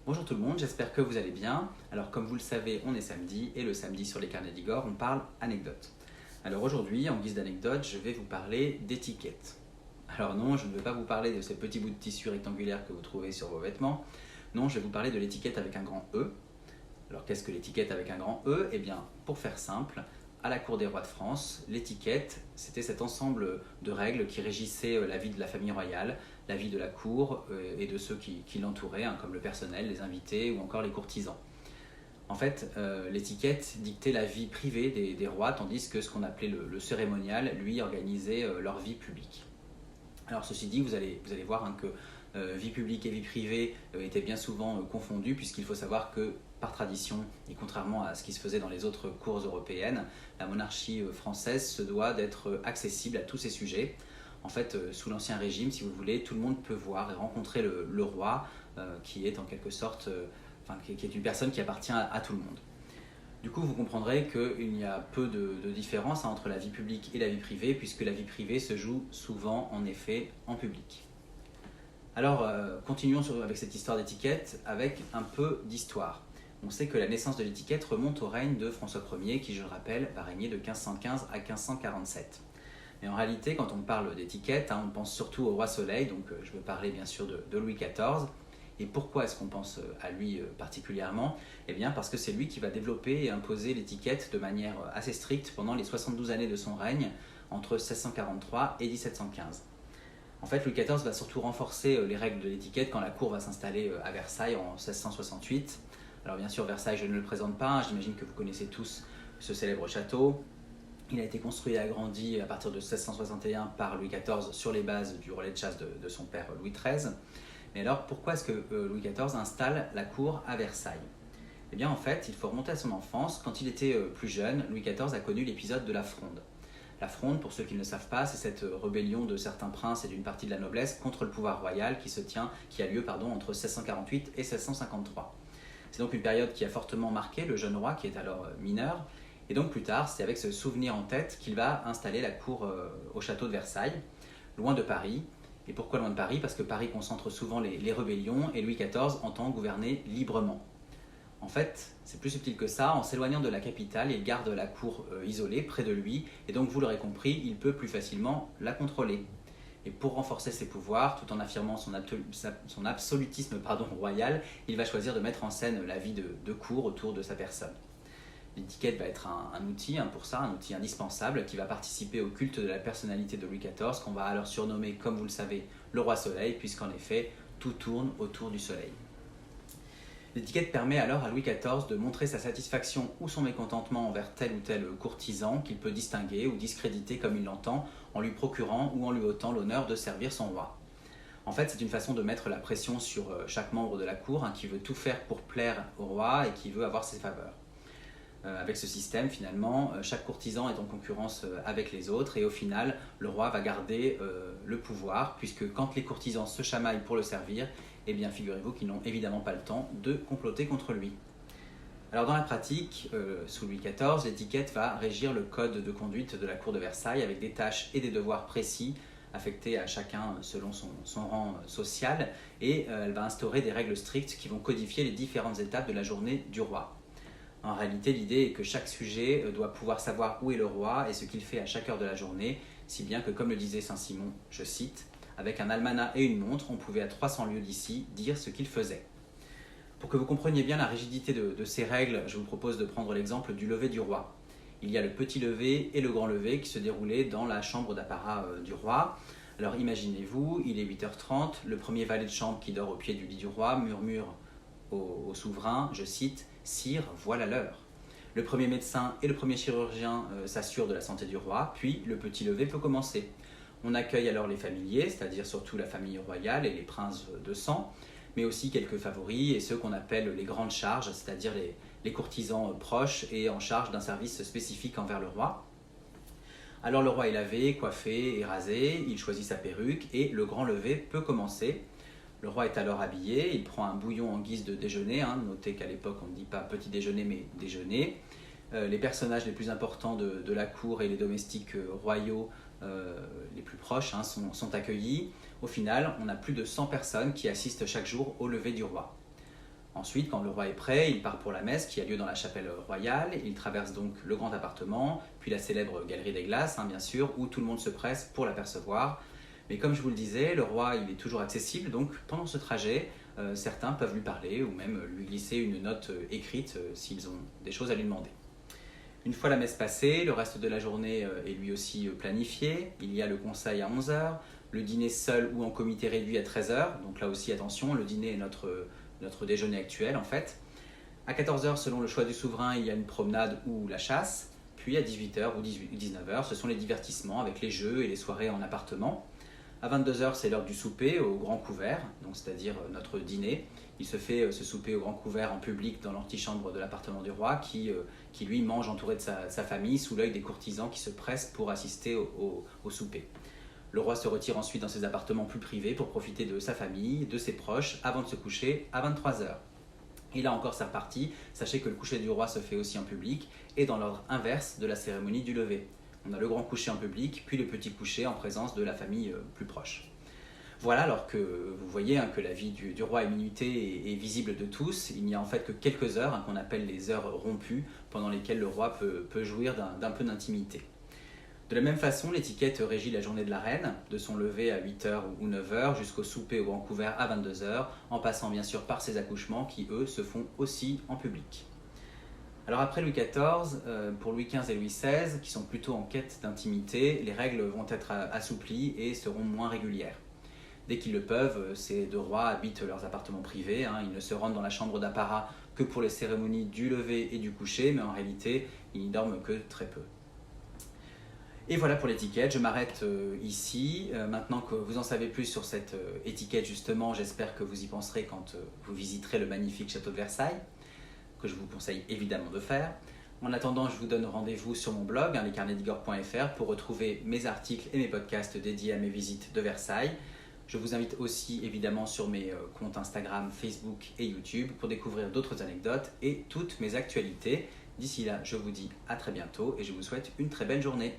Bonjour tout le monde, j'espère que vous allez bien. Alors comme vous le savez, on est samedi et le samedi sur les carnets d'Igor, on parle anecdotes. Alors aujourd'hui, en guise d'anecdote, je vais vous parler d'étiquette. Alors non, je ne vais pas vous parler de ces petits bouts de tissu rectangulaire que vous trouvez sur vos vêtements. Non, je vais vous parler de l'étiquette avec un grand E. Alors qu'est-ce que l'étiquette avec un grand E? Eh bien, pour faire simple, à la cour des rois de France, l'étiquette, c'était cet ensemble de règles qui régissaient la vie de la famille royale, la vie de la cour et de ceux qui l'entouraient, comme le personnel, les invités ou encore les courtisans. En fait, l'étiquette dictait la vie privée des rois, tandis que ce qu'on appelait le cérémonial, lui, organisait leur vie publique. Alors ceci dit, vous allez voir que vie publique et vie privée étaient bien souvent confondues, puisqu'il faut savoir que par tradition, et contrairement à ce qui se faisait dans les autres cours européennes, la monarchie française se doit d'être accessible à tous ces sujets. En fait, sous l'Ancien Régime, si vous voulez, tout le monde peut voir et rencontrer le roi, qui est en quelque sorte, qui est une personne qui appartient à tout le monde. Du coup, vous comprendrez qu'il y a peu de différence entre la vie publique et la vie privée, puisque la vie privée se joue souvent, en effet, en public. Alors, continuons avec cette histoire d'étiquette avec un peu d'histoire. On sait que la naissance de l'étiquette remonte au règne de François Ier, qui, je le rappelle, va régner de 1515 à 1547. Mais en réalité, quand on parle d'étiquette, on pense surtout au roi Soleil, donc je veux parler bien sûr de Louis XIV. Et pourquoi est-ce qu'on pense à lui particulièrement? Eh bien parce que c'est lui qui va développer et imposer l'étiquette de manière assez stricte pendant les 72 années de son règne, entre 1643 et 1715. En fait, Louis XIV va surtout renforcer les règles de l'étiquette quand la cour va s'installer à Versailles en 1668. Alors bien sûr, Versailles, je ne le présente pas, j'imagine que vous connaissez tous ce célèbre château. Il a été construit et agrandi à partir de 1661 par Louis XIV sur les bases du relais de chasse de son père Louis XIII. Mais alors, pourquoi est-ce que Louis XIV installe la cour à Versailles? Eh bien, en fait, il faut remonter à son enfance. Quand il était plus jeune, Louis XIV a connu l'épisode de la Fronde. La Fronde, pour ceux qui ne le savent pas, c'est cette rébellion de certains princes et d'une partie de la noblesse contre le pouvoir royal qui a lieu entre 1648 et 1653. C'est donc une période qui a fortement marqué le jeune roi qui est alors mineur. Et donc plus tard, c'est avec ce souvenir en tête qu'il va installer la cour au château de Versailles, loin de Paris. Et pourquoi loin de Paris? Parce que Paris concentre souvent les rébellions et Louis XIV entend gouverner librement. En fait, c'est plus subtil que ça, en s'éloignant de la capitale, il garde la cour isolée, près de lui, et donc vous l'aurez compris, il peut plus facilement la contrôler. Et pour renforcer ses pouvoirs, tout en affirmant son absolutisme royal, il va choisir de mettre en scène la vie de cour autour de sa personne. L'étiquette va être un outil pour ça, un outil indispensable qui va participer au culte de la personnalité de Louis XIV, qu'on va alors surnommer, comme vous le savez, le roi Soleil, puisqu'en effet, tout tourne autour du soleil. L'étiquette permet alors à Louis XIV de montrer sa satisfaction ou son mécontentement envers tel ou tel courtisan qu'il peut distinguer ou discréditer comme il l'entend, en lui procurant ou en lui ôtant l'honneur de servir son roi. En fait, c'est une façon de mettre la pression sur chaque membre de la cour qui veut tout faire pour plaire au roi et qui veut avoir ses faveurs. Avec ce système, finalement, chaque courtisan est en concurrence avec les autres et au final, le roi va garder le pouvoir puisque quand les courtisans se chamaillent pour le servir, eh bien figurez-vous qu'ils n'ont évidemment pas le temps de comploter contre lui. Alors dans la pratique, sous Louis XIV, l'étiquette va régir le code de conduite de la cour de Versailles avec des tâches et des devoirs précis affectés à chacun selon son rang social et elle va instaurer des règles strictes qui vont codifier les différentes étapes de la journée du roi. En réalité, l'idée est que chaque sujet doit pouvoir savoir où est le roi et ce qu'il fait à chaque heure de la journée, si bien que, comme le disait Saint-Simon, je cite, « Avec un almanach et une montre, on pouvait à 300 lieues d'ici dire ce qu'il faisait ». Pour que vous compreniez bien la rigidité de ces règles, je vous propose de prendre l'exemple du lever du roi. Il y a le petit lever et le grand lever qui se déroulaient dans la chambre d'apparat du roi. Alors imaginez-vous, il est 8h30, le premier valet de chambre qui dort au pied du lit du roi murmure au souverain, je cite, « Sire, voilà l'heure ». Le premier médecin et le premier chirurgien s'assurent de la santé du roi, puis le petit lever peut commencer. On accueille alors les familiers, c'est-à-dire surtout la famille royale et les princes de sang, mais aussi quelques favoris et ceux qu'on appelle les grandes charges, c'est-à-dire les courtisans proches et en charge d'un service spécifique envers le roi. Alors le roi est lavé, coiffé et rasé, il choisit sa perruque et le grand lever peut commencer. Le roi est alors habillé, il prend un bouillon en guise de déjeuner, notez qu'à l'époque on ne dit pas petit déjeuner mais déjeuner. Les personnages les plus importants de la cour et les domestiques royaux les plus proches sont accueillis. Au final, on a plus de 100 personnes qui assistent chaque jour au lever du roi. Ensuite, quand le roi est prêt, il part pour la messe qui a lieu dans la chapelle royale. Il traverse donc le grand appartement, puis la célèbre galerie des glaces, bien sûr, où tout le monde se presse pour l'apercevoir. Mais comme je vous le disais, le roi il est toujours accessible, donc pendant ce trajet, certains peuvent lui parler ou même lui glisser une note écrite s'ils ont des choses à lui demander. Une fois la messe passée, le reste de la journée est lui aussi planifié. Il y a le conseil à 11 heures, le dîner seul ou en comité réduit à 13 heures. Donc là aussi, attention, le dîner est notre déjeuner actuel en fait. À 14 heures, selon le choix du souverain, il y a une promenade ou la chasse. Puis à 18 heures ou 19 heures, ce sont les divertissements avec les jeux et les soirées en appartement. À 22 heures, c'est l'heure du souper au grand couvert, donc c'est-à-dire notre dîner. Il se fait ce souper au grand couvert en public dans l'antichambre de l'appartement du roi qui lui mange entouré de sa famille sous l'œil des courtisans qui se pressent pour assister au souper. Le roi se retire ensuite dans ses appartements plus privés pour profiter de sa famille, de ses proches, avant de se coucher à 23 heures. Et là encore, c'est reparti. Sachez que le coucher du roi se fait aussi en public et dans l'ordre inverse de la cérémonie du lever. On a le grand coucher en public, puis le petit coucher en présence de la famille plus proche. Voilà, alors que vous voyez que la vie du roi est minutée et visible de tous. Il n'y a en fait que quelques heures qu'on appelle les heures rompues, pendant lesquelles le roi peut jouir d'un peu d'intimité. De la même façon, l'étiquette régit la journée de la reine, de son lever à 8h ou 9h jusqu'au souper au grand couvert à 22h, en passant bien sûr par ses accouchements qui, eux, se font aussi en public. Alors après Louis XIV, pour Louis XV et Louis XVI, qui sont plutôt en quête d'intimité, les règles vont être assouplies et seront moins régulières. Dès qu'ils le peuvent, ces deux rois habitent leurs appartements privés, ils ne se rendent dans la chambre d'apparat que pour les cérémonies du lever et du coucher, mais en réalité, ils n'y dorment que très peu. Et voilà pour l'étiquette, je m'arrête ici. Maintenant que vous en savez plus sur cette étiquette justement, j'espère que vous y penserez quand vous visiterez le magnifique château de Versailles, que je vous conseille évidemment de faire. En attendant, je vous donne rendez-vous sur mon blog, lescarnetsdigor.fr, pour retrouver mes articles et mes podcasts dédiés à mes visites de Versailles. Je vous invite aussi évidemment sur mes comptes Instagram, Facebook et YouTube pour découvrir d'autres anecdotes et toutes mes actualités. D'ici là, je vous dis à très bientôt et je vous souhaite une très belle journée.